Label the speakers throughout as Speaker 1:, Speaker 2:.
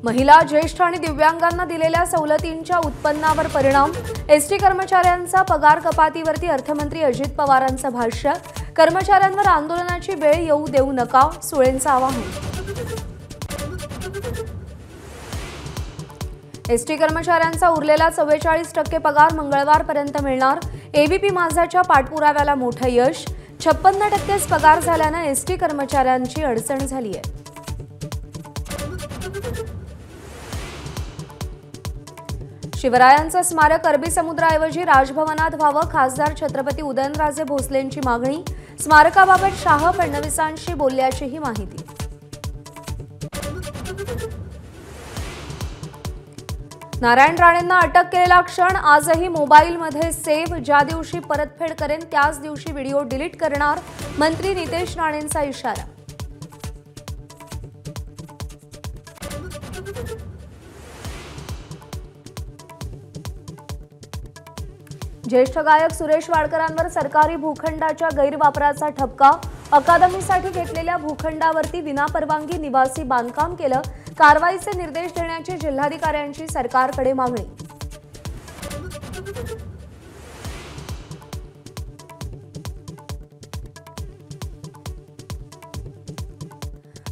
Speaker 1: महिला, ज्येष्ठ आणि दिव्यांगांना दिलेल्या सवलतींच्या उत्पन्नावर परिणाम। एसटी कर्मचाऱ्यांचा पगार कपातीवरती अर्थमंत्री अजित पवारांचं भाष्य। कर्मचाऱ्यांवर आंदोलनाची वेळ येऊ देऊ नका, सुळेंचं आवाहन। एसटी कर्मचाऱ्यांचा उरलेला 44% पगार मंगळवारपर्यंत मिळणार। एबीपी माझाच्या पाठपुराव्याला मोठं यश। 56% पगार झाल्यानं एसटी कर्मचाऱ्यांची अडचण झाली आहे। शिवरायांचं स्मारक अरबी समुद्राऐवजी राजभवनात व्हावं, खासदार छत्रपती उदयनराजे भोसलेंची मागणी। स्मारकाबाबत शाह फडणवीसांशी बोलल्याचीही माहिती। नारायण राणेंना अटक केलेला क्षण आजही मोबाईलमध्ये सेव्ह। ज्या दिवशी परतफेड करेन त्याच दिवशी व्हिडिओ डिलीट करणार, मंत्री नितेश राणेंचा इशारा। ज्येष्ठ गायक सुरेश वाडकरांवर सरकारी भूखंडाच्या गैरवापराचा ठपका। अकादमीसाठी घेतलेल्या भूखंडावरती विनापरवानगी निवासी बांधकाम केलं। कारवाईचे निर्देश देण्याची जिल्हाधिकाऱ्यांची सरकारकडे मागणी।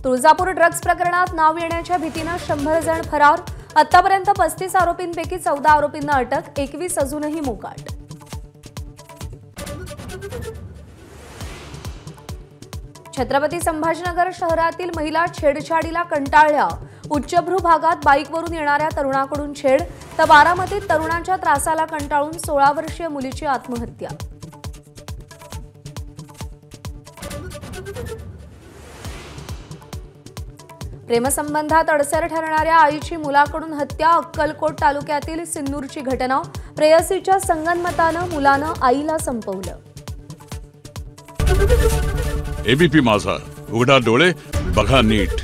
Speaker 1: तुळजापूर ड्रग्ज प्रकरणात नाव येण्याच्या भीतीनं 100 जण फरार। आतापर्यंत 35 आरोपींपैकी 14 आरोपींना अटक, 21 अजूनही मोकाट। छत्रपती संभाजीनगर शहरातील महिला छेडछाडीला कंटाळल्या। उच्चभ्रू भागात बाईकवरून येणाऱ्या तरुणाकडून छेड, तर बारामतीत तरुणाच्या त्रासाला कंटाळून 16 वर्षीय मुलीची आत्महत्या। प्रेमसंबंधात अडसर ठरणाऱ्या आईची मुलाकडून हत्या। अक्कलकोट तालुक्यातील सिन्नूरची घटना। प्रेयसीच्या संगनमतानं मुलानं आईला संपवलं।
Speaker 2: एबीपी माझा, उघडा डोळे बघा नीट।